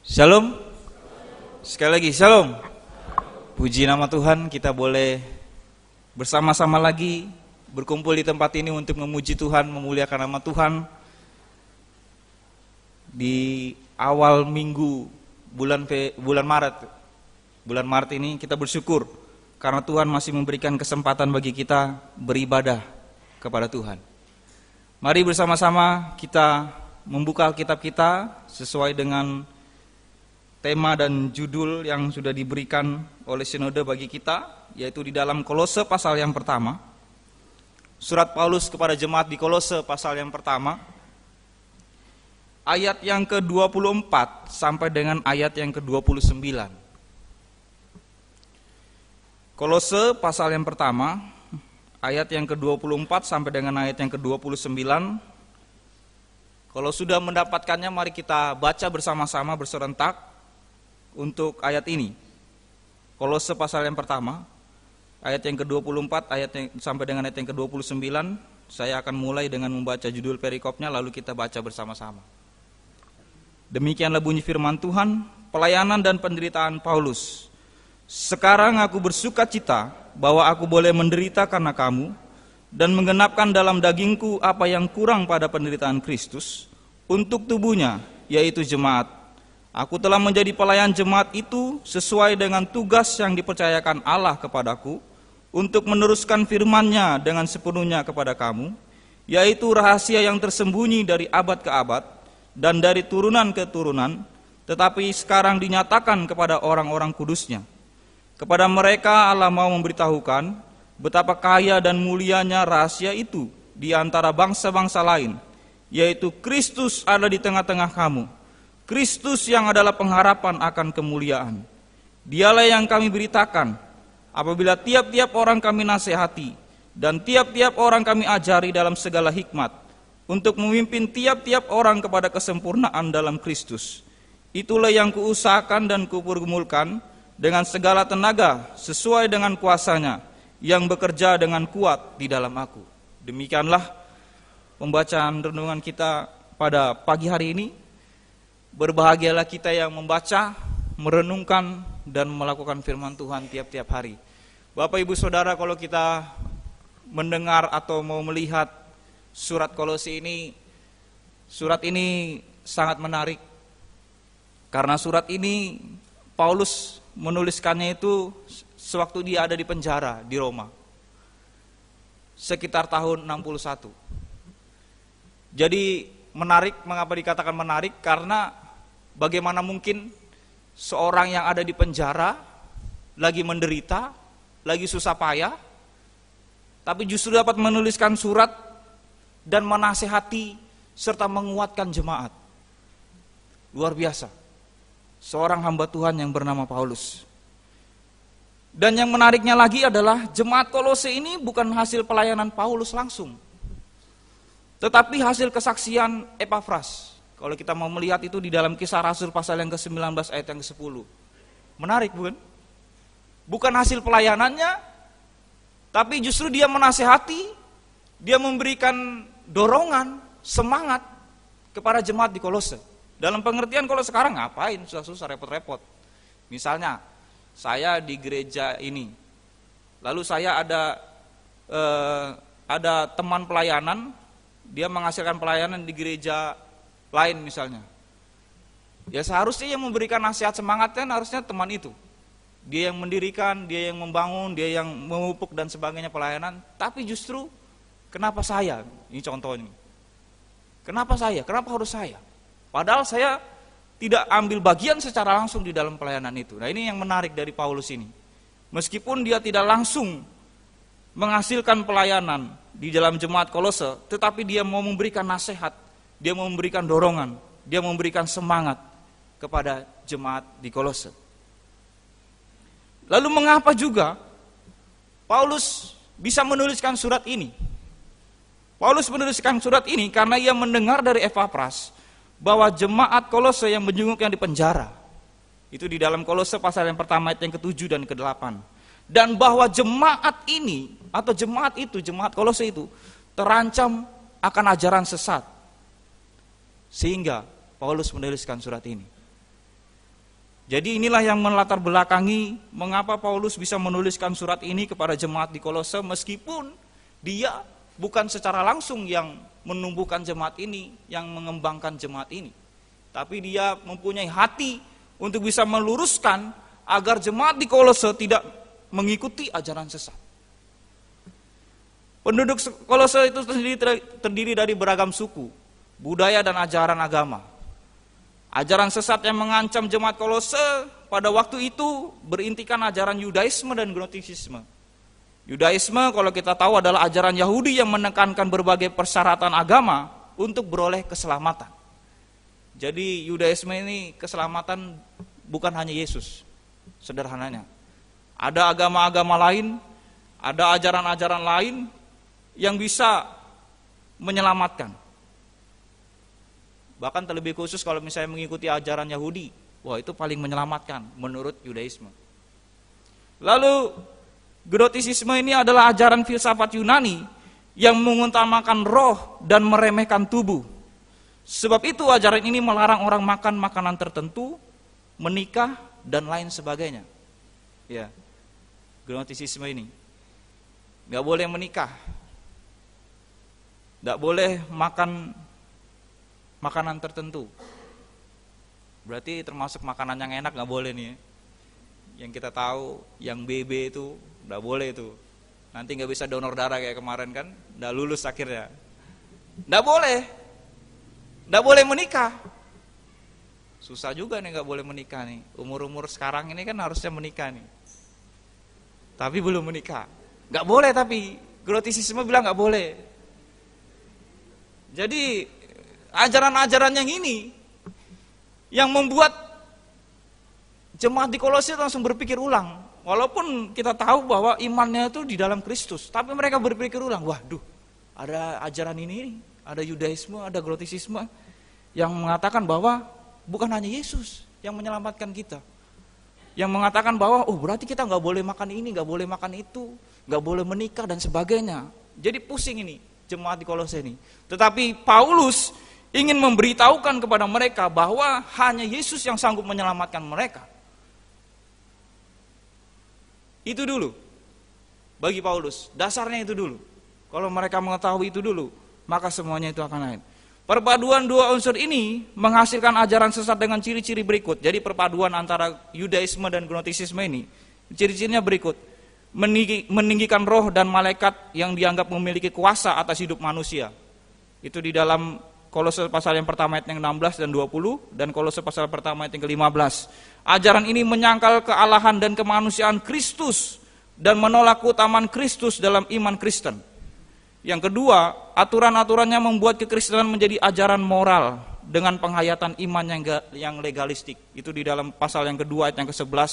Shalom. Sekali lagi shalom. Puji nama Tuhan, kita boleh bersama-sama lagi berkumpul di tempat ini untuk memuji Tuhan, memuliakan nama Tuhan. Di awal minggu bulan Maret. Bulan Maret ini kita bersyukur karena Tuhan masih memberikan kesempatan bagi kita beribadah kepada Tuhan. Mari bersama-sama kita membuka Alkitab kita sesuai dengan tema dan judul yang sudah diberikan oleh sinode bagi kita, yaitu di dalam Kolose pasal yang pertama. Surat Paulus kepada jemaat di Kolose pasal yang pertama, ayat yang ke-24 sampai dengan ayat yang ke-29. Kolose pasal yang pertama, ayat yang ke-24 sampai dengan ayat yang ke-29. Kalau sudah mendapatkannya, mari kita baca bersama-sama berserentak untuk ayat ini. Kolose pasal yang pertama, ayat yang ke-24 sampai dengan ayat yang ke-29. Saya akan mulai dengan membaca judul perikopnya, lalu kita baca bersama-sama. Demikianlah bunyi firman Tuhan, pelayanan dan penderitaan Paulus. Sekarang aku bersuka cita bahwa aku boleh menderita karena kamu, dan menggenapkan dalam dagingku apa yang kurang pada penderitaan Kristus, untuk tubuhnya, yaitu jemaat. Aku telah menjadi pelayan jemaat itu sesuai dengan tugas yang dipercayakan Allah kepadaku, untuk meneruskan firman-Nya dengan sepenuhnya kepada kamu, yaitu rahasia yang tersembunyi dari abad ke abad, dan dari turunan ke turunan, tetapi sekarang dinyatakan kepada orang-orang kudus-Nya. Kepada mereka Allah mau memberitahukan betapa kaya dan mulianya rahasia itu di antara bangsa-bangsa lain, yaitu Kristus ada di tengah-tengah kamu. Kristus yang adalah pengharapan akan kemuliaan. Dialah yang kami beritakan apabila tiap-tiap orang kami nasihati dan tiap-tiap orang kami ajari dalam segala hikmat, untuk memimpin tiap-tiap orang kepada kesempurnaan dalam Kristus. Itulah yang kuusahakan dan kupergumulkan dengan segala tenaga sesuai dengan kuasa-Nya yang bekerja dengan kuat di dalam aku. Demikianlah pembacaan renungan kita pada pagi hari ini. Berbahagialah kita yang membaca, merenungkan, dan melakukan firman Tuhan tiap-tiap hari. Bapak, Ibu, Saudara, kalau kita mendengar atau mau melihat surat Kolose ini, surat ini sangat menarik. Karena surat ini Paulus menuliskannya itu sewaktu dia ada di penjara di Roma, sekitar tahun 61. Jadi menarik, mengapa dikatakan menarik? Karena bagaimana mungkin seorang yang ada di penjara, lagi menderita, lagi susah payah, tapi justru dapat menuliskan surat dan menasihati serta menguatkan jemaat. Luar biasa. Seorang hamba Tuhan yang bernama Paulus. Dan yang menariknya lagi adalah jemaat Kolose ini bukan hasil pelayanan Paulus langsung, tetapi hasil kesaksian Epafras. Kalau kita mau melihat itu di dalam Kisah Rasul pasal yang ke-19 ayat yang ke-10. Menarik, bukan? Bukan hasil pelayanannya, tapi justru dia menasehati, dia memberikan dorongan, semangat kepada jemaat di Kolose. Dalam pengertian kalau sekarang ngapain susah-susah repot-repot. Misalnya saya di gereja ini, lalu saya ada teman pelayanan, dia menghasilkan pelayanan di gereja lain misalnya. Ya seharusnya yang memberikan nasihat semangatnya harusnya teman itu. Dia yang mendirikan, dia yang membangun, dia yang memupuk dan sebagainya pelayanan. Tapi justru kenapa saya? Ini contohnya. Kenapa saya? Kenapa harus saya? Padahal saya tidak ambil bagian secara langsung di dalam pelayanan itu. Nah, ini yang menarik dari Paulus ini. Meskipun dia tidak langsung menghasilkan pelayanan di dalam jemaat Kolose, tetapi dia mau memberikan nasihat, dia mau memberikan dorongan, dia memberikan semangat kepada jemaat di Kolose. Lalu mengapa juga Paulus bisa menuliskan surat ini? Paulus menuliskan surat ini karena ia mendengar dari Epafras bahwa jemaat Kolose yang menjenguknya di penjara, itu di dalam Kolose pasal yang pertama ayat yang ke-7 dan ke-8, dan bahwa jemaat ini atau jemaat Kolose itu terancam akan ajaran sesat, sehingga Paulus menuliskan surat ini. Jadi inilah yang melatar belakangi mengapa Paulus bisa menuliskan surat ini kepada jemaat di Kolose, meskipun dia bukan secara langsung yang menumbuhkan jemaat ini, yang mengembangkan jemaat ini. Tapi dia mempunyai hati untuk bisa meluruskan agar jemaat di Kolose tidak mengikuti ajaran sesat. Penduduk Kolose itu terdiri dari beragam suku, budaya dan ajaran agama. Ajaran sesat yang mengancam jemaat Kolose pada waktu itu berintikan ajaran Yudaisme dan Gnostisisme. Yudaisme kalau kita tahu adalah ajaran Yahudi yang menekankan berbagai persyaratan agama untuk beroleh keselamatan. Jadi Yudaisme ini keselamatan bukan hanya Yesus, sederhananya. Ada agama-agama lain, ada ajaran-ajaran lain yang bisa menyelamatkan. Bahkan terlebih khusus kalau misalnya mengikuti ajaran Yahudi, wah itu paling menyelamatkan menurut Yudaisme. Lalu Gnostisisme ini adalah ajaran filsafat Yunani yang mengutamakan roh dan meremehkan tubuh. Sebab itu ajaran ini melarang orang makan makanan tertentu, menikah dan lain sebagainya. Ya, Gnostisisme ini nggak boleh menikah, nggak boleh makan makanan tertentu. Berarti termasuk makanan yang enak nggak boleh nih. Yang kita tahu, yang BB itu nggak boleh itu. Nanti nggak bisa donor darah kayak kemarin kan, nggak lulus akhirnya. Nggak boleh menikah. Susah juga nih nggak boleh menikah nih. Umur sekarang ini kan harusnya menikah nih. Tapi belum menikah. Nggak boleh tapi Gnostisisme bilang nggak boleh. Jadi ajaran-ajaran yang ini yang membuat jemaat di Kolose langsung berpikir ulang. Walaupun kita tahu bahwa imannya itu di dalam Kristus, tapi mereka berpikir ulang, waduh, ada ajaran ini, ada Yudaisme, ada Gnostisisme yang mengatakan bahwa bukan hanya Yesus yang menyelamatkan kita. Yang mengatakan bahwa berarti kita nggak boleh makan ini, nggak boleh makan itu, nggak boleh menikah dan sebagainya. Jadi pusing ini jemaat di Kolose ini. Tetapi Paulus ingin memberitahukan kepada mereka bahwa hanya Yesus yang sanggup menyelamatkan mereka. Itu dulu bagi Paulus, dasarnya itu dulu. Kalau mereka mengetahui itu dulu, maka semuanya itu akan lain. Perpaduan dua unsur ini menghasilkan ajaran sesat dengan ciri-ciri berikut. Jadi perpaduan antara Yudaisme dan Gnostisisme ini, ciri-cirinya berikut. Meninggikan roh dan malaikat yang dianggap memiliki kuasa atas hidup manusia. Itu di dalam Kolose pasal yang pertama ayat yang 16 dan 20 dan Kolose pasal pertama ayat yang ke-15. Ajaran ini menyangkal kealahan dan kemanusiaan Kristus dan menolak keutamaan Kristus dalam iman Kristen. Yang kedua, aturan-aturannya membuat kekristenan menjadi ajaran moral dengan penghayatan iman yang legalistik. Itu di dalam pasal yang kedua ayat yang ke-11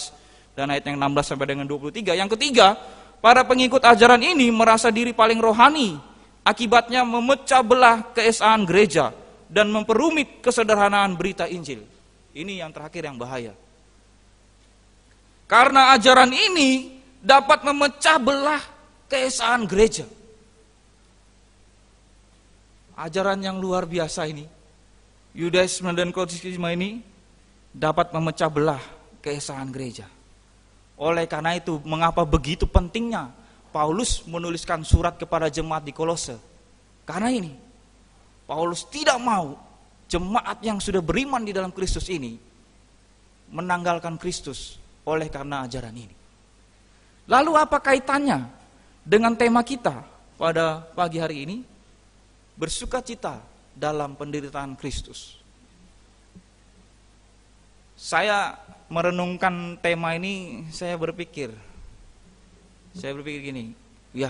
dan ayat yang 16 sampai dengan 23. Yang ketiga, para pengikut ajaran ini merasa diri paling rohani. Akibatnya memecah belah keesaan gereja dan memperumit kesederhanaan berita Injil. Ini yang terakhir yang bahaya. Karena ajaran ini dapat memecah belah keesaan gereja. Ajaran yang luar biasa ini, Yudaisme dan Gnostisisme ini dapat memecah belah keesaan gereja. Oleh karena itu, mengapa begitu pentingnya Paulus menuliskan surat kepada jemaat di Kolose? Karena ini, Paulus tidak mau jemaat yang sudah beriman di dalam Kristus ini menanggalkan Kristus oleh karena ajaran ini. Lalu apa kaitannya dengan tema kita pada pagi hari ini? Bersukacita dalam penderitaan Kristus. Saya merenungkan tema ini, saya berpikir gini, ya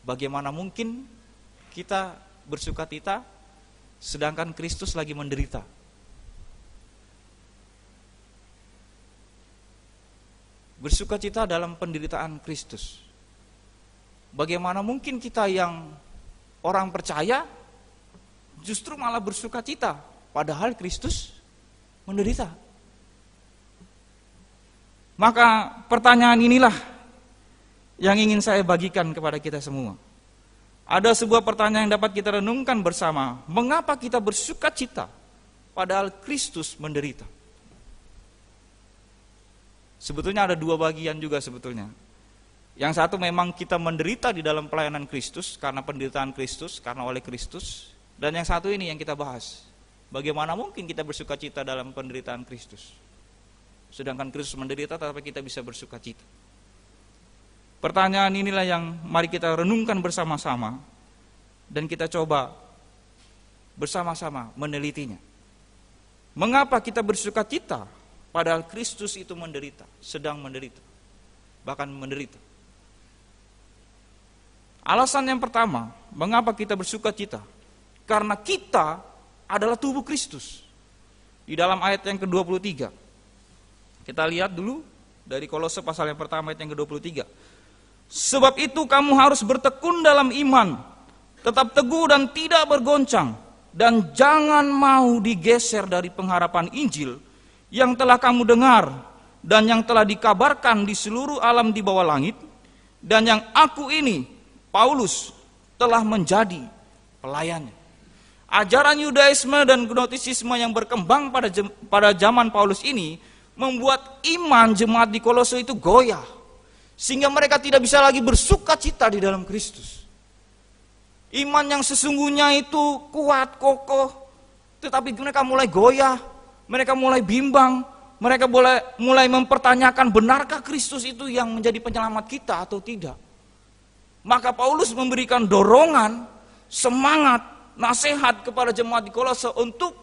bagaimana mungkin kita bersukacita sedangkan Kristus lagi menderita? Bersukacita dalam penderitaan Kristus. Bagaimana mungkin kita yang orang percaya justru malah bersukacita padahal Kristus menderita? Maka pertanyaan inilah yang ingin saya bagikan kepada kita semua. Ada sebuah pertanyaan yang dapat kita renungkan bersama. Mengapa kita bersukacita padahal Kristus menderita? Sebetulnya ada dua bagian juga sebetulnya. Yang satu memang kita menderita di dalam pelayanan Kristus karena penderitaan Kristus, karena oleh Kristus. Dan yang satu ini yang kita bahas. Bagaimana mungkin kita bersuka cita dalam penderitaan Kristus? Sedangkan Kristus menderita tetapi kita bisa bersuka cita. Pertanyaan inilah yang mari kita renungkan bersama-sama dan kita coba bersama-sama menelitinya. Mengapa kita bersuka cita padahal Kristus itu menderita, sedang menderita, bahkan menderita? Alasan yang pertama, mengapa kita bersuka cita? Karena kita adalah tubuh Kristus. Di dalam ayat yang ke-23. Kita lihat dulu dari Kolose pasal yang pertama ayat yang ke-23. Sebab itu kamu harus bertekun dalam iman, tetap teguh dan tidak bergoncang, dan jangan mau digeser dari pengharapan Injil yang telah kamu dengar dan yang telah dikabarkan di seluruh alam di bawah langit, dan yang aku ini, Paulus, telah menjadi pelayannya. Ajaran Yudaisme dan Gnostisisme yang berkembang pada zaman Paulus ini membuat iman jemaat di Kolose itu goyah, sehingga mereka tidak bisa lagi bersuka cita di dalam Kristus. Iman yang sesungguhnya itu kuat, kokoh, tetapi mereka mulai goyah, mereka mulai bimbang, mereka mulai mempertanyakan benarkah Kristus itu yang menjadi penyelamat kita atau tidak. Maka Paulus memberikan dorongan, semangat, nasihat kepada jemaat di Kolose untuk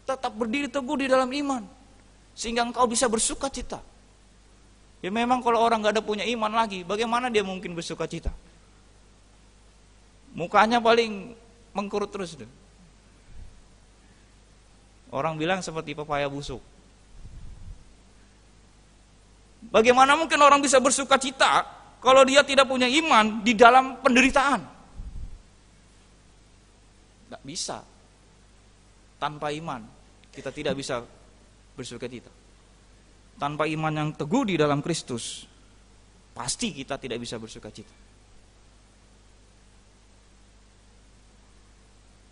tetap berdiri teguh di dalam iman, sehingga engkau bisa bersuka cita. Ya memang kalau orang gak ada punya iman lagi, bagaimana dia mungkin bersuka cita? Mukanya paling mengkerut terus. Orang bilang seperti pepaya busuk. Bagaimana mungkin orang bisa bersuka cita kalau dia tidak punya iman di dalam penderitaan? Gak bisa. Tanpa iman kita tidak bisa bersuka cita. Tanpa iman yang teguh di dalam Kristus, pasti kita tidak bisa bersuka cita.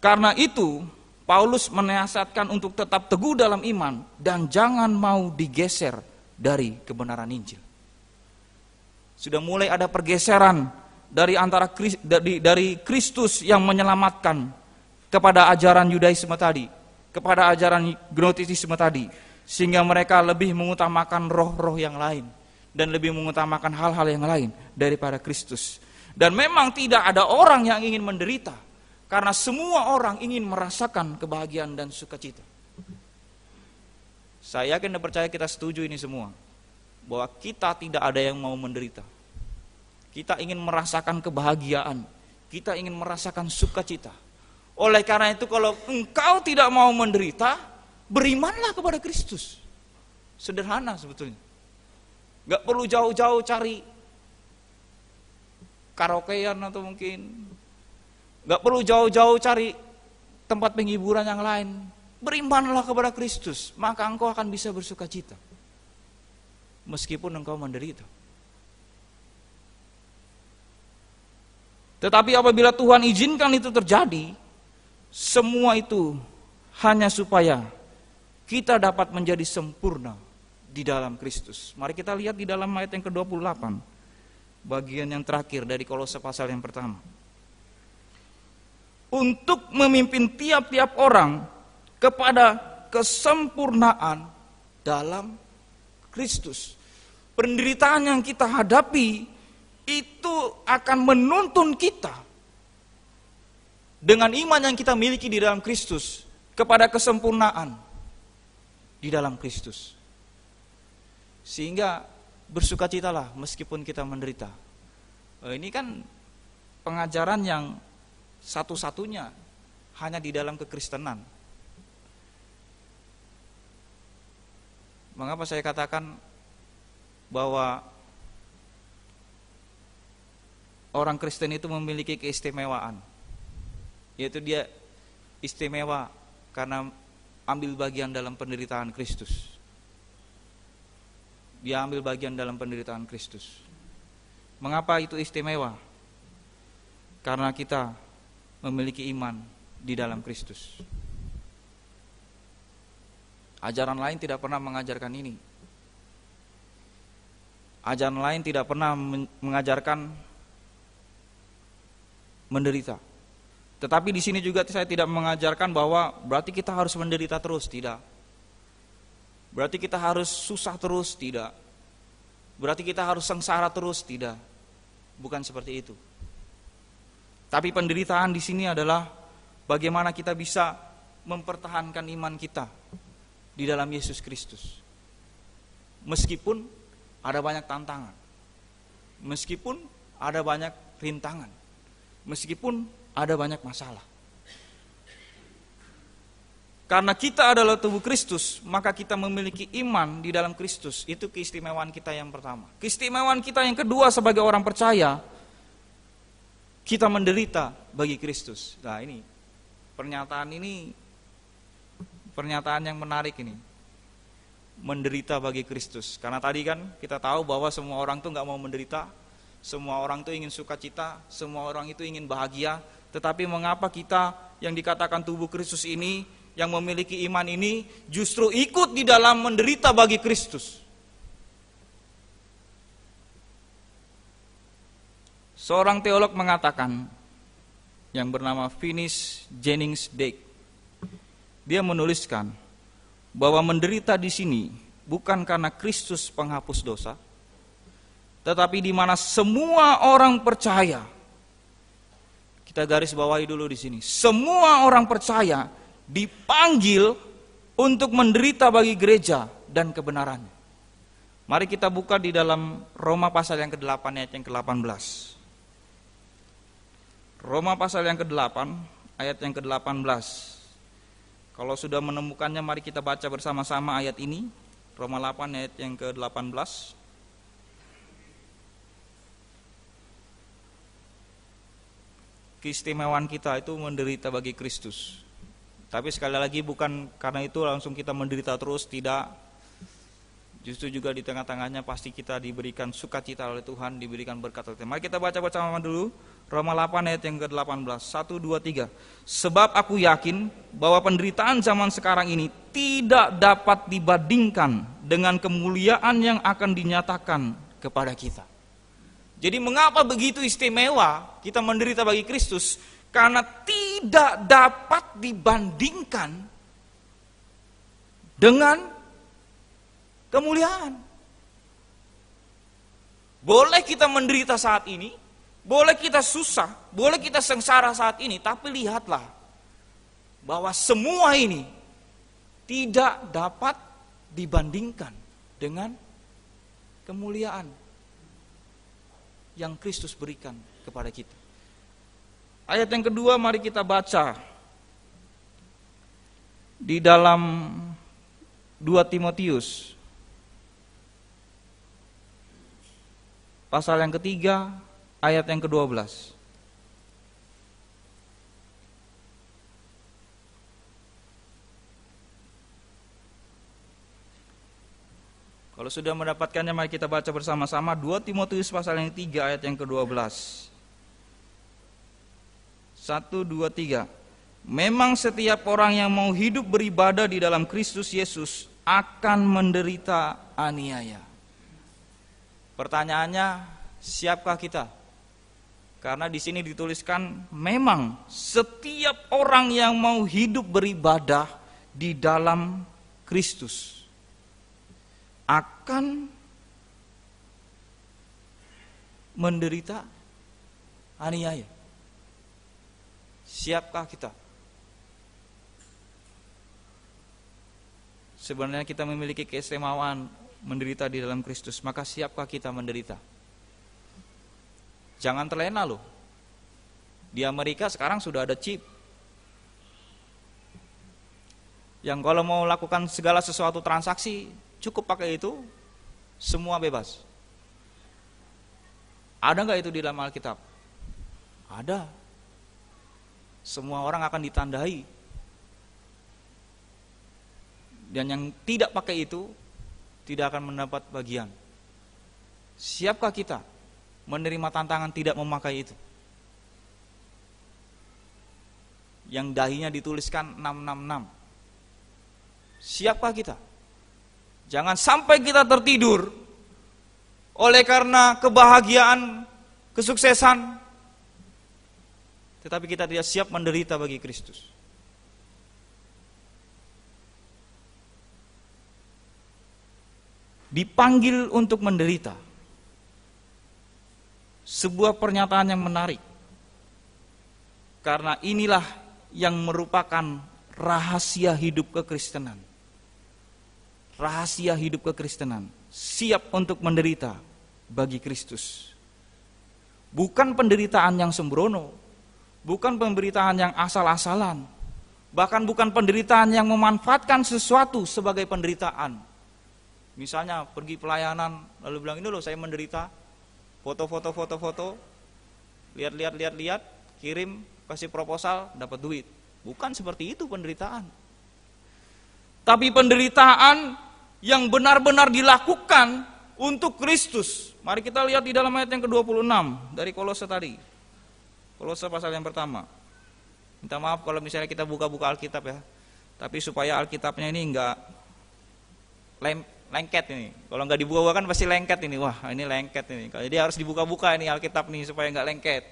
Karena itu, Paulus menasihatkan untuk tetap teguh dalam iman dan jangan mau digeser dari kebenaran Injil. Sudah mulai ada pergeseran dari Kristus yang menyelamatkan kepada ajaran Yudaisme tadi, kepada ajaran Gnostisisme tadi, sehingga mereka lebih mengutamakan roh-roh yang lain dan lebih mengutamakan hal-hal yang lain daripada Kristus. Dan memang tidak ada orang yang ingin menderita, karena semua orang ingin merasakan kebahagiaan dan sukacita. Saya yakin dan percaya kita setuju ini semua, bahwa kita tidak ada yang mau menderita. Kita ingin merasakan kebahagiaan, kita ingin merasakan sukacita. Oleh karena itu kalau engkau tidak mau menderita, berimanlah kepada Kristus. Sederhana sebetulnya. Gak perlu jauh-jauh cari karaokean atau mungkin gak perlu jauh-jauh cari tempat penghiburan yang lain. Berimanlah kepada Kristus, maka engkau akan bisa bersuka cita meskipun engkau menderita. Tetapi apabila Tuhan izinkan itu terjadi, semua itu hanya supaya kita dapat menjadi sempurna di dalam Kristus. Mari kita lihat di dalam ayat yang ke-28, bagian yang terakhir dari Kolose pasal yang pertama. Untuk memimpin tiap-tiap orang kepada kesempurnaan dalam Kristus. Penderitaan yang kita hadapi itu akan menuntun kita dengan iman yang kita miliki di dalam Kristus kepada kesempurnaan di dalam Kristus. Sehingga bersukacitalah meskipun kita menderita. Ini kan pengajaran yang satu-satunya hanya di dalam kekristenan. Mengapa saya katakan bahwa orang Kristen itu memiliki keistimewaan, yaitu dia istimewa karena ambil bagian dalam penderitaan Kristus. Dia ambil bagian dalam penderitaan Kristus. Mengapa itu istimewa? Karena kita memiliki iman di dalam Kristus. Ajaran lain tidak pernah mengajarkan ini. Ajaran lain tidak pernah mengajarkan menderita. Tetapi di sini juga saya tidak mengajarkan bahwa berarti kita harus menderita terus, tidak. Berarti kita harus susah terus, tidak. Berarti kita harus sengsara terus, tidak. Bukan seperti itu. Tapi penderitaan di sini adalah bagaimana kita bisa mempertahankan iman kita di dalam Yesus Kristus. Meskipun ada banyak tantangan, meskipun ada banyak rintangan, meskipun ada banyak masalah. Karena kita adalah tubuh Kristus, maka kita memiliki iman di dalam Kristus. Itu keistimewaan kita yang pertama. Keistimewaan kita yang kedua sebagai orang percaya, kita menderita bagi Kristus. Nah ini, pernyataan yang menarik ini. Menderita bagi Kristus. Karena tadi kan kita tahu bahwa semua orang tuh gak mau menderita, semua orang tuh ingin sukacita, semua orang itu ingin bahagia. Tetapi mengapa kita yang dikatakan tubuh Kristus ini, yang memiliki iman ini, justru ikut di dalam menderita bagi Kristus? Seorang teolog mengatakan, yang bernama Finis Jennings Dake, dia menuliskan bahwa menderita di sini bukan karena Kristus penghapus dosa, tetapi di mana semua orang percaya. Kita garis bawahi dulu di sini. Semua orang percaya dipanggil untuk menderita bagi gereja dan kebenarannya. Mari kita buka di dalam Roma pasal yang ke-8 ayat yang ke-18. Roma pasal yang ke-8 ayat yang ke-18. Kalau sudah menemukannya, mari kita baca bersama-sama ayat ini. Roma 8 ayat yang ke-18. Keistimewaan kita itu menderita bagi Kristus. Tapi sekali lagi bukan karena itu langsung kita menderita terus, tidak. Justru juga di tengah-tengahnya pasti kita diberikan sukacita oleh Tuhan, diberikan berkat oleh Tuhan. Mari kita baca bersama-sama dulu Roma 8 ayat yang ke-18. 1, 2, 3. Sebab aku yakin bahwa penderitaan zaman sekarang ini tidak dapat dibandingkan dengan kemuliaan yang akan dinyatakan kepada kita. Jadi mengapa begitu istimewa kita menderita bagi Kristus? Karena tidak dapat dibandingkan dengan kemuliaan. Boleh kita menderita saat ini, boleh kita susah, boleh kita sengsara saat ini, tapi lihatlah bahwa semua ini tidak dapat dibandingkan dengan kemuliaan yang Kristus berikan kepada kita. Ayat yang kedua mari kita baca di dalam 2 Timotius pasal yang ketiga ayat yang ke-12. Kalau sudah mendapatkannya mari kita baca bersama-sama 2 Timotius pasal yang 3 ayat yang ke-12. 1, 2, 3. Memang setiap orang yang mau hidup beribadah di dalam Kristus Yesus akan menderita aniaya. Pertanyaannya, siapkah kita? Karena di sini dituliskan memang setiap orang yang mau hidup beribadah di dalam Kristus akan menderita aniaya. Siapkah kita? Sebenarnya kita memiliki keistimewaan menderita di dalam Kristus, maka siapkah kita menderita? Jangan terlena loh. Di Amerika sekarang sudah ada chip yang kalau mau lakukan segala sesuatu transaksi cukup pakai itu, semua bebas. Ada nggak itu di dalam Alkitab? Ada. Semua orang akan ditandai. Dan yang tidak pakai itu tidak akan mendapat bagian. Siapkah kita menerima tantangan tidak memakai itu? Yang dahinya dituliskan 666. Siapkah kita? Jangan sampai kita tertidur oleh karena kebahagiaan, kesuksesan, tetapi kita tidak siap menderita bagi Kristus. Dipanggil untuk menderita. Sebuah pernyataan yang menarik. Karena inilah yang merupakan rahasia hidup kekristenan. Rahasia hidup kekristenan. Siap untuk menderita bagi Kristus. Bukan penderitaan yang sembrono. Bukan penderitaan yang asal-asalan. Bahkan bukan penderitaan yang memanfaatkan sesuatu sebagai penderitaan. Misalnya pergi pelayanan lalu bilang, ini loh saya menderita, foto, lihat, kirim, kasih proposal, dapat duit. Bukan seperti itu penderitaan. Tapi penderitaan yang benar-benar dilakukan untuk Kristus. Mari kita lihat di dalam ayat yang ke-26 dari Kolose tadi. Kolose pasal yang pertama. Minta maaf kalau misalnya kita buka-buka Alkitab ya. Tapi supaya Alkitabnya ini enggak lengket ini. Kalau nggak dibuka-buka kan pasti lengket ini. Wah, ini lengket ini. Jadi harus dibuka-buka ini Alkitab nih supaya nggak lengket.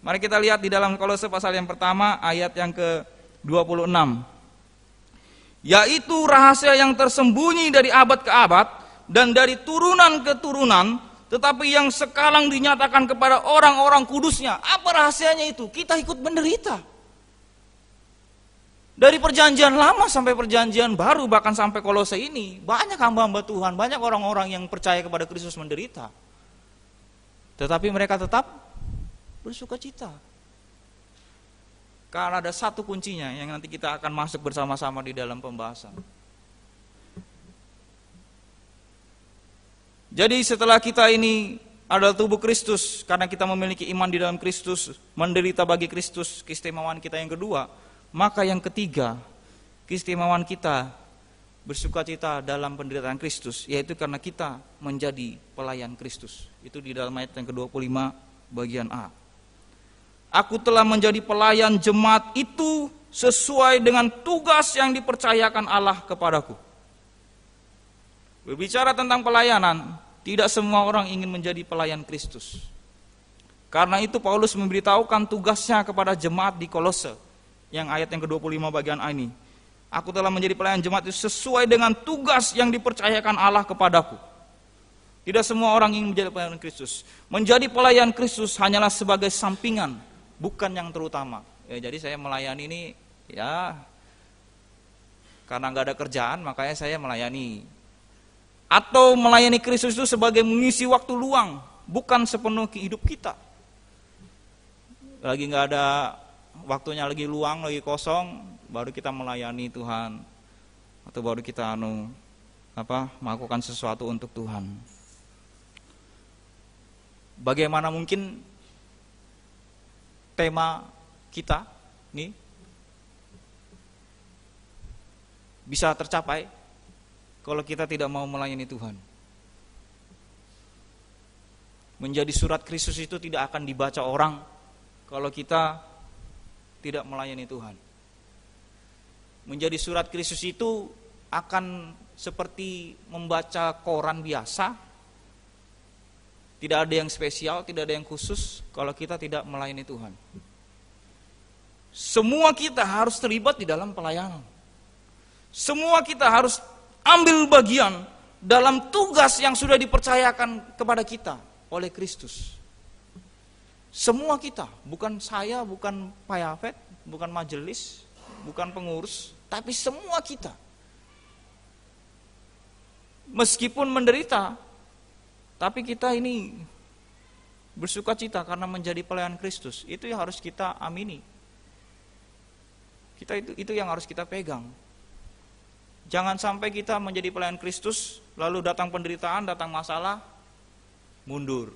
Mari kita lihat di dalam Kolose pasal yang pertama ayat yang ke-26. Yaitu rahasia yang tersembunyi dari abad ke abad dan dari turunan ke turunan, tetapi yang sekarang dinyatakan kepada orang-orang kudusnya. Apa rahasianya itu? Kita ikut menderita. Dari perjanjian lama sampai perjanjian baru, bahkan sampai Kolose ini, banyak hamba-hamba Tuhan, banyak orang-orang yang percaya kepada Kristus menderita. Tetapi mereka tetap bersukacita. Karena ada satu kuncinya yang nanti kita akan masuk bersama-sama di dalam pembahasan. Jadi setelah kita ini adalah tubuh Kristus, karena kita memiliki iman di dalam Kristus, menderita bagi Kristus, keistimewaan kita yang kedua, maka yang ketiga, keistimewaan kita bersukacita dalam penderitaan Kristus, yaitu karena kita menjadi pelayan Kristus. Itu di dalam ayat yang ke-25 bagian A. Aku telah menjadi pelayan jemaat itu sesuai dengan tugas yang dipercayakan Allah kepadaku. Berbicara tentang pelayanan, tidak semua orang ingin menjadi pelayan Kristus. Karena itu Paulus memberitahukan tugasnya kepada jemaat di Kolose. Yang ayat yang ke-25 bagian A ini. Aku telah menjadi pelayan jemaat itu sesuai dengan tugas yang dipercayakan Allah kepadaku. Tidak semua orang ingin menjadi pelayan Kristus. Menjadi pelayan Kristus hanyalah sebagai sampingan, bukan yang terutama. Ya, jadi saya melayani ini ya karena nggak ada kerjaan makanya saya melayani. Atau melayani Kristus itu sebagai mengisi waktu luang, bukan sepenuh hidup kita. Lagi nggak ada waktunya, lagi luang, lagi kosong, baru kita melayani Tuhan, atau baru kita melakukan sesuatu untuk Tuhan. Bagaimana mungkin tema kita nih bisa tercapai kalau kita tidak mau melayani Tuhan? Menjadi surat Kristus itu tidak akan dibaca orang kalau kita tidak melayani Tuhan. Menjadi surat Kristus itu akan seperti membaca koran biasa. Tidak ada yang spesial, tidak ada yang khusus kalau kita tidak melayani Tuhan. Semua kita harus terlibat di dalam pelayanan. Semua kita harus ambil bagian dalam tugas yang sudah dipercayakan kepada kita oleh Kristus. Semua kita, bukan saya, bukan Pak Yafet, bukan majelis, bukan pengurus, tapi semua kita. Meskipun menderita, tapi kita ini bersukacita karena menjadi pelayan Kristus. Itu yang harus kita amini. Itu yang harus kita pegang. Jangan sampai kita menjadi pelayan Kristus, lalu datang penderitaan, datang masalah, mundur.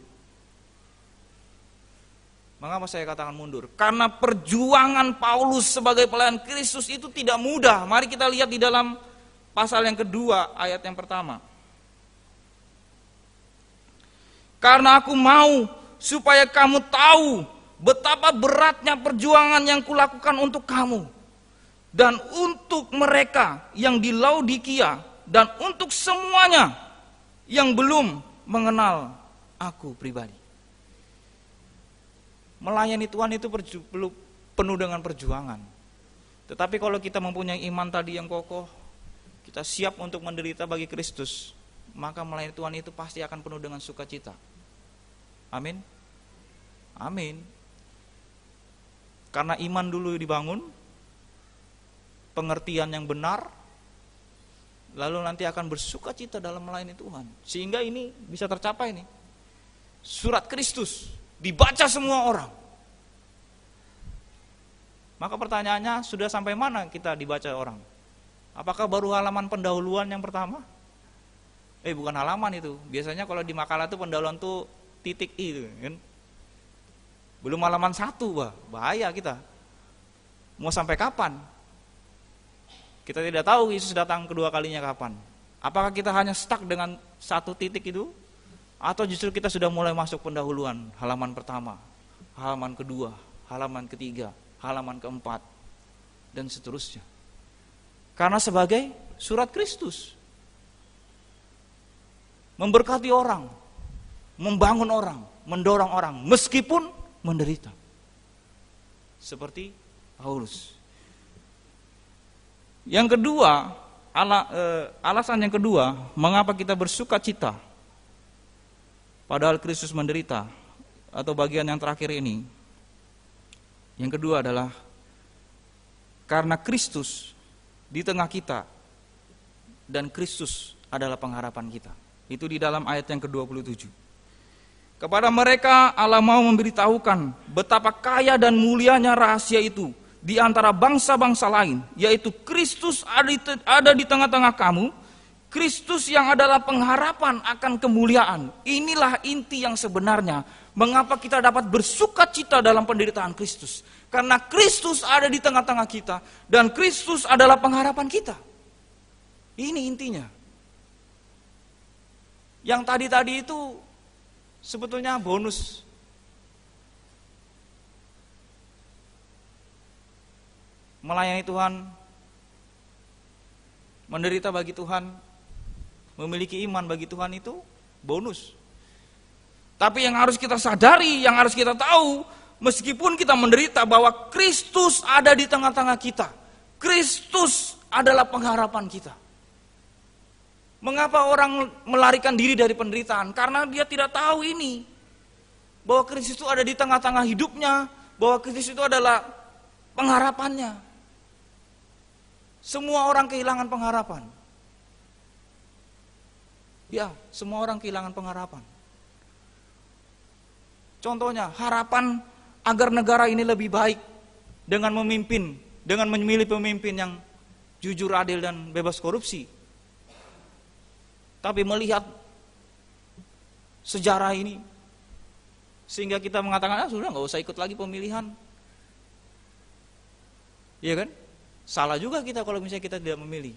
Mengapa saya katakan mundur? Karena perjuangan Paulus sebagai pelayan Kristus itu tidak mudah. Mari kita lihat di dalam pasal yang kedua, ayat yang pertama. Karena aku mau supaya kamu tahu betapa beratnya perjuangan yang kulakukan untuk kamu dan untuk mereka yang di Laodikia dan untuk semuanya yang belum mengenal aku pribadi. Melayani Tuhan itu penuh dengan perjuangan. Tetapi kalau kita mempunyai iman tadi yang kokoh, kita siap untuk menderita bagi Kristus, maka melayani Tuhan itu pasti akan penuh dengan sukacita. Amin. Amin. Karena iman dulu dibangun, pengertian yang benar, lalu nanti akan bersukacita dalam melayani Tuhan. Sehingga ini bisa tercapai nih. Surat Kristus dibaca semua orang. Maka pertanyaannya, sudah sampai mana kita dibaca orang? Apakah baru halaman pendahuluan yang pertama? Bukan halaman itu. Biasanya kalau di makalah itu pendahuluan itu titik I itu, kan? Belum halaman 1, bahaya kita. Mau sampai kapan? Kita tidak tahu Yesus datang kedua kalinya kapan. Apakah kita hanya stuck dengan 1 titik itu? Atau justru kita sudah mulai masuk pendahuluan, halaman pertama, halaman kedua, halaman ketiga, halaman keempat, dan seterusnya. Karena sebagai surat Kristus, memberkati orang, membangun orang, mendorong orang, meskipun menderita. Seperti Paulus. Yang kedua, alasan yang kedua, mengapa kita bersuka cita padahal Kristus menderita, atau bagian yang terakhir ini. Yang kedua adalah karena Kristus di tengah kita dan Kristus adalah pengharapan kita. Itu di dalam ayat yang ke-27. Kepada mereka Allah mau memberitahukan betapa kaya dan mulianya rahasia itu di antara bangsa-bangsa lain, yaitu Kristus ada di tengah-tengah kamu, Kristus yang adalah pengharapan akan kemuliaan. Inilah inti yang sebenarnya mengapa kita dapat bersuka cita dalam penderitaan Kristus. Karena Kristus ada di tengah-tengah kita dan Kristus adalah pengharapan kita. Ini intinya. Yang tadi-tadi itu sebetulnya bonus. Melayani Tuhan, menderita bagi Tuhan, memiliki iman bagi Tuhan itu bonus. Tapi yang harus kita sadari, yang harus kita tahu, meskipun kita menderita, bahwa Kristus ada di tengah-tengah kita. Kristus adalah pengharapan kita. Mengapa orang melarikan diri dari penderitaan? Karena dia tidak tahu ini, bahwa Kristus itu ada di tengah-tengah hidupnya, bahwa Kristus itu adalah pengharapannya. Semua orang kehilangan pengharapan. Ya, semua orang kehilangan pengharapan. Contohnya, harapan agar negara ini lebih baik dengan memimpin, dengan memilih pemimpin yang jujur, adil, dan bebas korupsi. Tapi melihat sejarah ini, sehingga kita mengatakan, sudah nggak usah ikut lagi pemilihan. Iya kan? Salah juga kita kalau misalnya kita tidak memilih.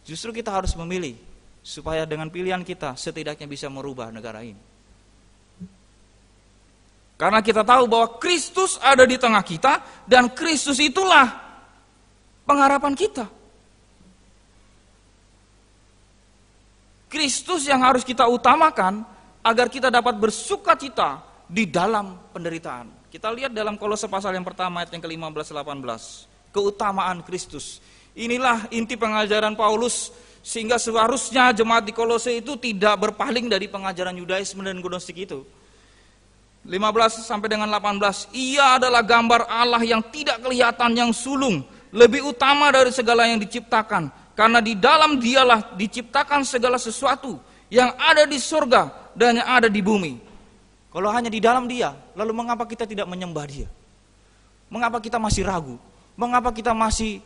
Justru kita harus memilih, supaya dengan pilihan kita setidaknya bisa merubah negara ini. Karena kita tahu bahwa Kristus ada di tengah kita, dan Kristus itulah pengharapan kita. Kristus yang harus kita utamakan agar kita dapat bersuka cita di dalam penderitaan. Kita lihat dalam Kolose pasal yang pertama ayat yang ke-15-18. Keutamaan Kristus. Inilah inti pengajaran Paulus, sehingga seharusnya jemaat di Kolose itu tidak berpaling dari pengajaran Yudaisme dan Gnostik itu. 15 sampai dengan 18. Ia adalah gambar Allah yang tidak kelihatan, yang sulung, lebih utama dari segala yang diciptakan, karena di dalam Dialah diciptakan segala sesuatu yang ada di surga dan yang ada di bumi. Kalau hanya di dalam Dia, lalu mengapa kita tidak menyembah Dia? Mengapa kita masih ragu? Mengapa kita masih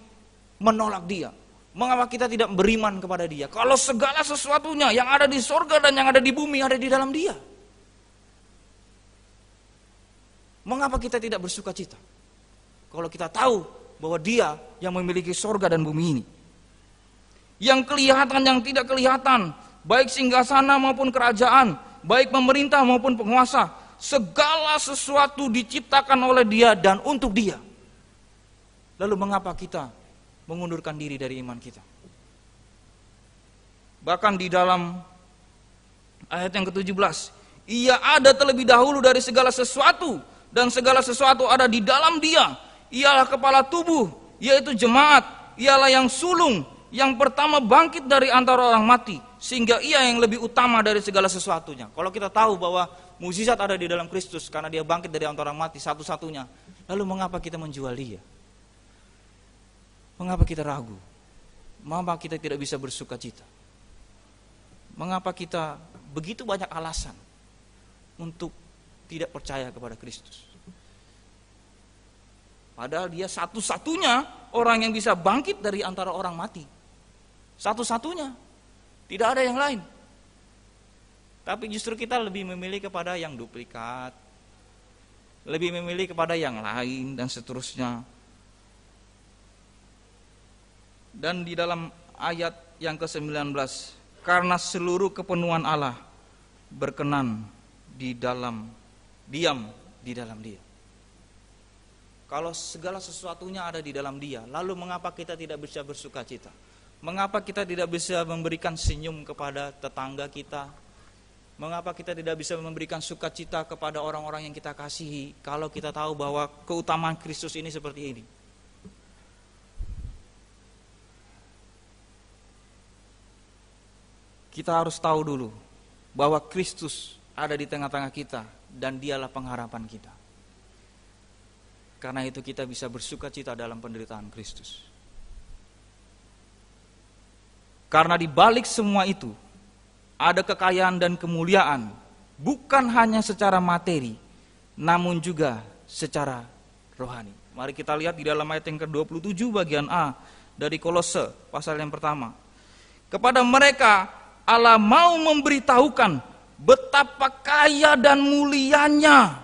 menolak Dia? Mengapa kita tidak beriman kepada Dia? Kalau segala sesuatunya yang ada di surga dan yang ada di bumi ada di dalam Dia. Mengapa kita tidak bersuka cita? Kalau kita tahu bahwa Dia yang memiliki surga dan bumi ini. Yang kelihatan, yang tidak kelihatan, baik singgasana maupun kerajaan, baik pemerintah maupun penguasa, segala sesuatu diciptakan oleh Dia dan untuk Dia. Lalu mengapa kita mengundurkan diri dari iman kita? Bahkan di dalam ayat yang ke-17, ia ada terlebih dahulu dari segala sesuatu, dan segala sesuatu ada di dalam dia. Ialah kepala tubuh, yaitu jemaat. Ialah yang sulung, yang pertama bangkit dari antara orang mati, sehingga ia yang lebih utama dari segala sesuatunya. Kalau kita tahu bahwa mukjizat ada di dalam Kristus, karena dia bangkit dari antara orang mati satu-satunya, lalu mengapa kita menjual dia? Mengapa kita ragu? Mengapa kita tidak bisa bersuka cita? Mengapa kita begitu banyak alasan untuk tidak percaya kepada Kristus? Padahal dia satu-satunya orang yang bisa bangkit dari antara orang mati. Satu-satunya. Tidak ada yang lain. Tapi justru kita lebih memilih kepada yang duplikat, lebih memilih kepada yang lain, dan seterusnya. Dan di dalam ayat yang ke-19, karena seluruh kepenuhan Allah berkenan diam di dalam dia. Kalau segala sesuatunya ada di dalam dia, lalu mengapa kita tidak bisa bersuka cita? Mengapa kita tidak bisa memberikan senyum kepada tetangga kita? Mengapa kita tidak bisa memberikan sukacita kepada orang-orang yang kita kasihi, kalau kita tahu bahwa keutamaan Kristus ini seperti ini? Kita harus tahu dulu bahwa Kristus ada di tengah-tengah kita, dan dialah pengharapan kita. Karena itu kita bisa bersuka cita dalam penderitaan Kristus. Karena di balik semua itu ada kekayaan dan kemuliaan, bukan hanya secara materi, namun juga secara rohani. Mari kita lihat di dalam ayat yang ke-27 bagian A dari Kolose pasal yang pertama. Kepada mereka Allah mau memberitahukan betapa kaya dan mulianya.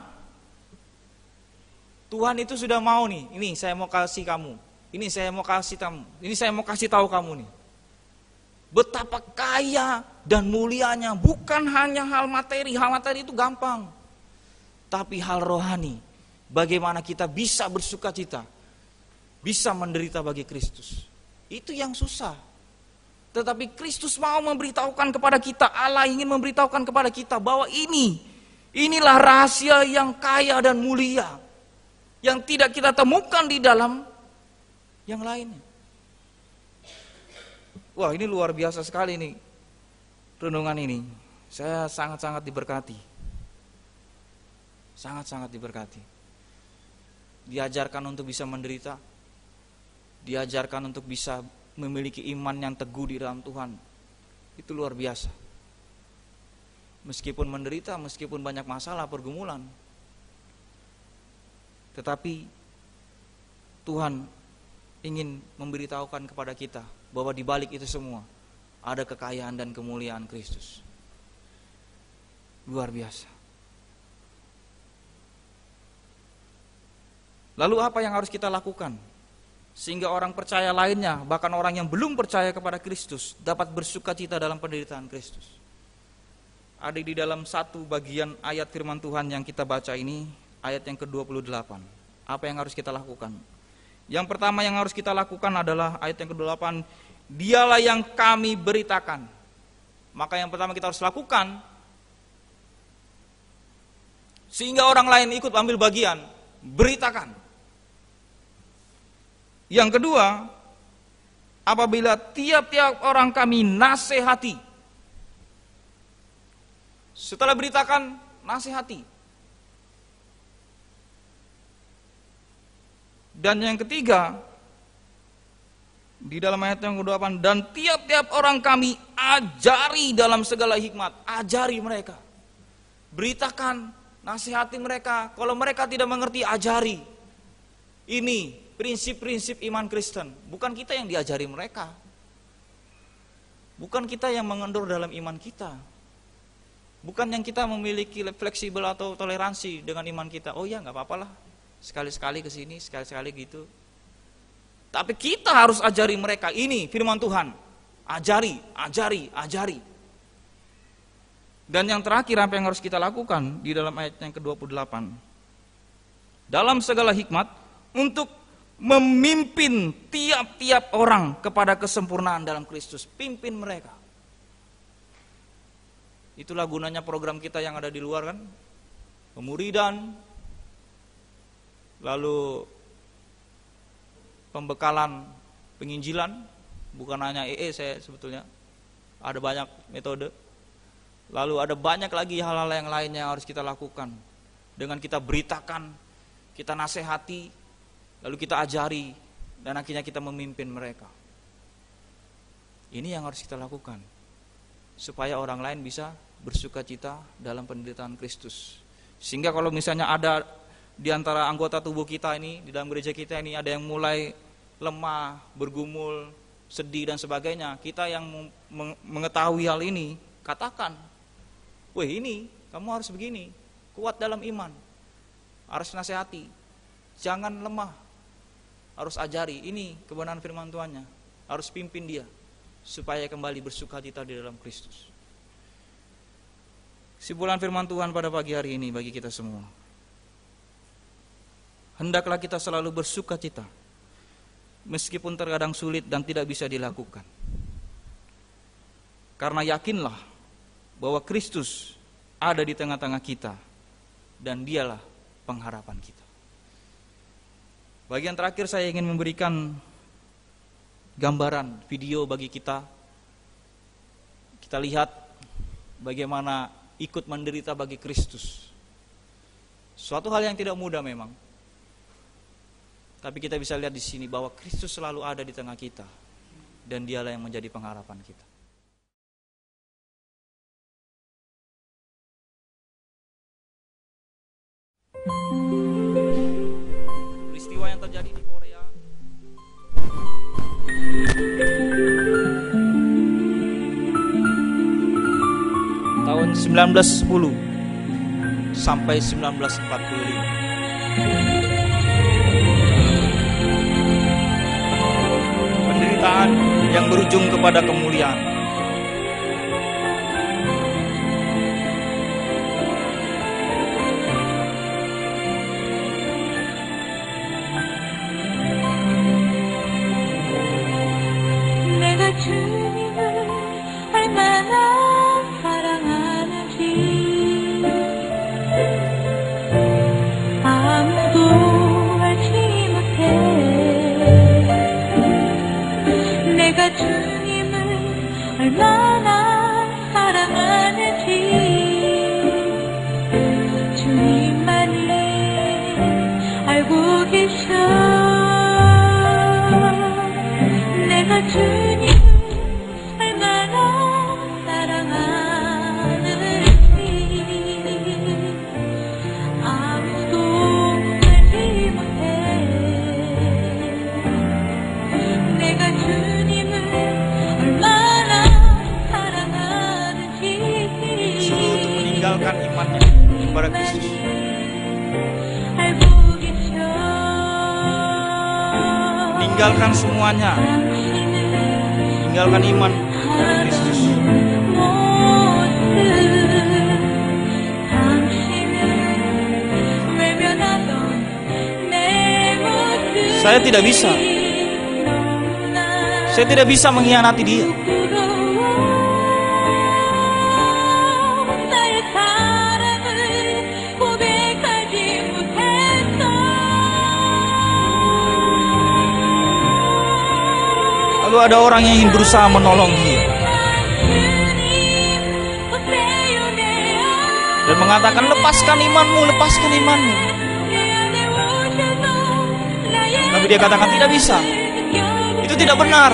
Tuhan itu sudah mau nih, ini saya mau kasih kamu, ini saya mau kasih kamu, ini saya mau kasih tahu kamu nih. Betapa kaya dan mulianya, bukan hanya hal materi itu gampang. Tapi hal rohani, bagaimana kita bisa bersuka cita, bisa menderita bagi Kristus. Itu yang susah. Tetapi Kristus mau memberitahukan kepada kita, Allah ingin memberitahukan kepada kita bahwa inilah rahasia yang kaya dan mulia, yang tidak kita temukan di dalam yang lainnya. Wah, ini luar biasa sekali nih renungan ini. Saya sangat-sangat diberkati. Sangat-sangat diberkati. Diajarkan untuk bisa menderita, diajarkan untuk bisa memiliki iman yang teguh di dalam Tuhan. Itu luar biasa. Meskipun menderita, meskipun banyak masalah, pergumulan, tetapi Tuhan ingin memberitahukan kepada kita bahwa di balik itu semua ada kekayaan dan kemuliaan Kristus. Luar biasa. Lalu apa yang harus kita lakukan sehingga orang percaya lainnya, bahkan orang yang belum percaya kepada Kristus, dapat bersuka cita dalam penderitaan Kristus? Ada di dalam satu bagian ayat firman Tuhan yang kita baca ini, ayat yang ke-28. Apa yang harus kita lakukan? Yang pertama yang harus kita lakukan adalah ayat yang ke-28, dialah yang kami beritakan. Maka yang pertama kita harus lakukan, sehingga orang lain ikut ambil bagian, beritakan. Yang kedua, apabila tiap-tiap orang kami nasihati. Setelah beritakan, nasihati. Dan yang ketiga, di dalam ayat yang ke-28, dan tiap-tiap orang kami ajari dalam segala hikmat. Ajari mereka, beritakan, nasihati mereka. Kalau mereka tidak mengerti, ajari. Ini prinsip-prinsip iman Kristen. Bukan kita yang diajari mereka, bukan kita yang mengendur dalam iman kita, bukan yang kita memiliki fleksibel atau toleransi dengan iman kita. Oh ya, gak apa-apalah, sekali-sekali kesini, sekali-sekali gitu. Tapi kita harus ajari mereka, ini firman Tuhan. Ajari. Dan yang terakhir, apa yang harus kita lakukan di dalam ayat yang ke-28? Dalam segala hikmat, untuk memimpin tiap-tiap orang kepada kesempurnaan dalam Kristus. Pimpin mereka. Itulah gunanya program kita yang ada di luar kan, pemuridan, lalu pembekalan penginjilan, bukan hanya saya sebetulnya, ada banyak metode. Lalu ada banyak lagi hal-hal yang lainnya yang harus kita lakukan. Dengan kita beritakan, kita nasihati, lalu kita ajari, dan akhirnya kita memimpin mereka. Ini yang harus kita lakukan, supaya orang lain bisa bersukacita dalam penderitaan Kristus. Sehingga kalau misalnya ada di antara anggota tubuh kita ini, di dalam gereja kita ini, ada yang mulai lemah, bergumul, sedih dan sebagainya, kita yang mengetahui hal ini, katakan, weh ini, kamu harus begini, kuat dalam iman, harus nasihati, jangan lemah, harus ajari, ini kebenaran firman Tuhannya, harus pimpin dia, supaya kembali bersukacita di dalam Kristus. Kesimpulan firman Tuhan pada pagi hari ini bagi kita semua, hendaklah kita selalu bersukacita, meskipun terkadang sulit dan tidak bisa dilakukan. Karena yakinlah bahwa Kristus ada di tengah-tengah kita, dan dialah pengharapan kita. Bagian terakhir saya ingin memberikan gambaran video bagi kita. Kita lihat bagaimana ikut menderita bagi Kristus. Suatu hal yang tidak mudah memang. Tapi kita bisa lihat di sini bahwa Kristus selalu ada di tengah kita, dan dialah yang menjadi pengharapan kita. Peristiwa yang terjadi di Korea tahun 1910 sampai 1945. Penderitaan yang berujung kepada kemuliaan. Imannya kepada Kristus. Tinggalkan semuanya, tinggalkan iman kepada Kristus. Saya tidak bisa mengkhianati dia. Lalu ada orang yang ingin berusaha menolong dia dan mengatakan, lepaskan imanmu. Tapi dia katakan tidak bisa, itu tidak benar.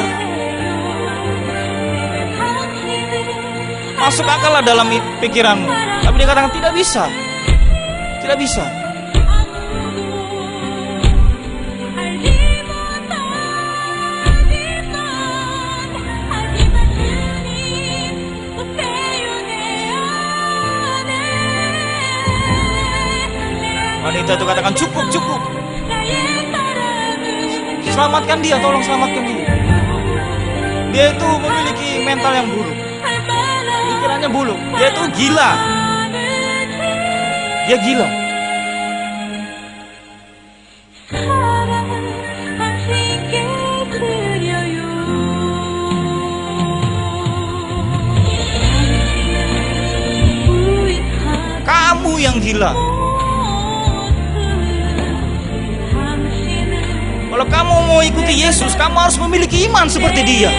Masuk akal lah dalam pikiranmu, tapi dia katakan tidak bisa. Wanita itu katakan cukup. Selamatkan dia, tolong selamatkan dia. Dia itu memiliki mental yang buruk, pikirannya buruk. Dia itu gila. Dia gila. gila. Kalau kamu mau ikuti Yesus, kamu harus memiliki iman seperti Dia.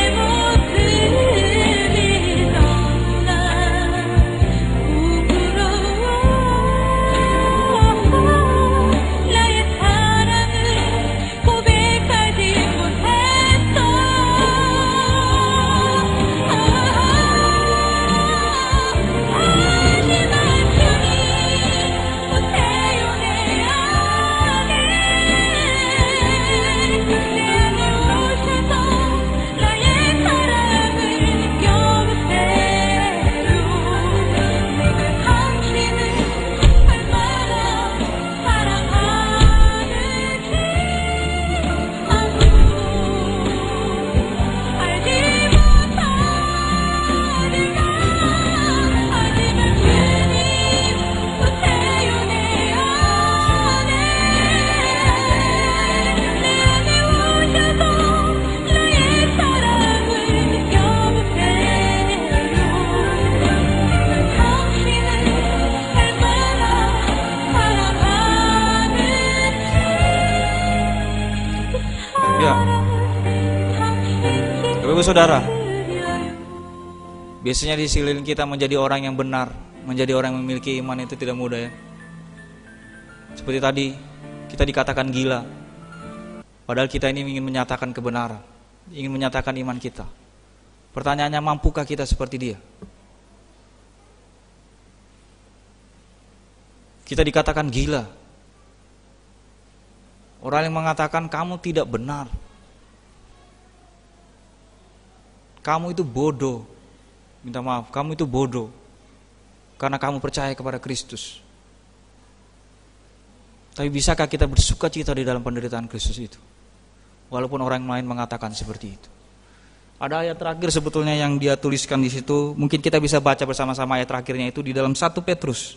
Ibu saudara, biasanya di sekeliling kita menjadi orang yang benar, menjadi orang yang memiliki iman itu tidak mudah ya. Seperti tadi kita dikatakan gila, padahal kita ini ingin menyatakan kebenaran, ingin menyatakan iman kita. Pertanyaannya, mampukah kita seperti dia? Kita dikatakan gila. Orang yang mengatakan kamu tidak benar, kamu itu bodoh, minta maaf, kamu itu bodoh karena kamu percaya kepada Kristus. Tapi bisakah kita bersuka cita di dalam penderitaan Kristus itu, walaupun orang lain mengatakan seperti itu? Ada ayat terakhir sebetulnya yang dia tuliskan di situ. Mungkin kita bisa baca bersama-sama ayat terakhirnya itu di dalam 1 Petrus.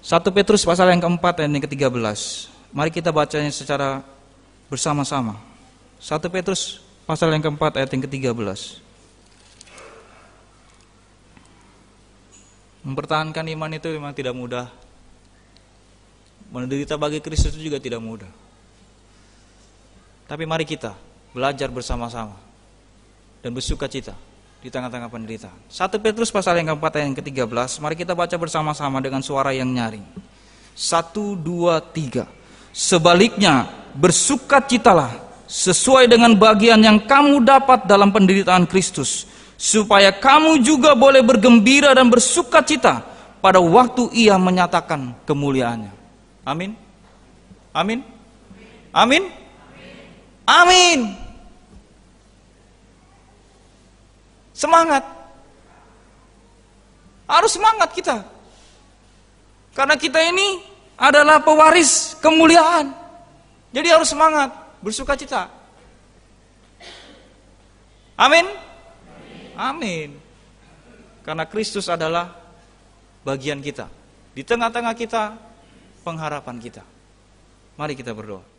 1 Petrus pasal yang keempat ayat yang ke-13. Mari kita bacanya secara bersama-sama. 1 Petrus pasal yang keempat ayat yang ke-13. Mempertahankan iman itu memang tidak mudah. Menderita bagi Kristus itu juga tidak mudah. Tapi mari kita belajar bersama-sama dan bersuka cita di tengah-tengah penderitaan. 1 Petrus pasal yang keempat ayat yang ke-13. Mari kita baca bersama-sama dengan suara yang nyaring. 1, 2, 3. Sebaliknya, bersukacitalah sesuai dengan bagian yang kamu dapat dalam penderitaan Kristus, supaya kamu juga boleh bergembira dan bersukacita pada waktu Ia menyatakan kemuliaannya. Amin. Amin. Amin. Amin. Semangat. Harus semangat kita. Karena kita ini adalah pewaris kemuliaan. Jadi harus semangat, bersukacita. Amin. Amin. Karena Kristus adalah bagian kita. Di tengah-tengah kita, pengharapan kita. Mari kita berdoa.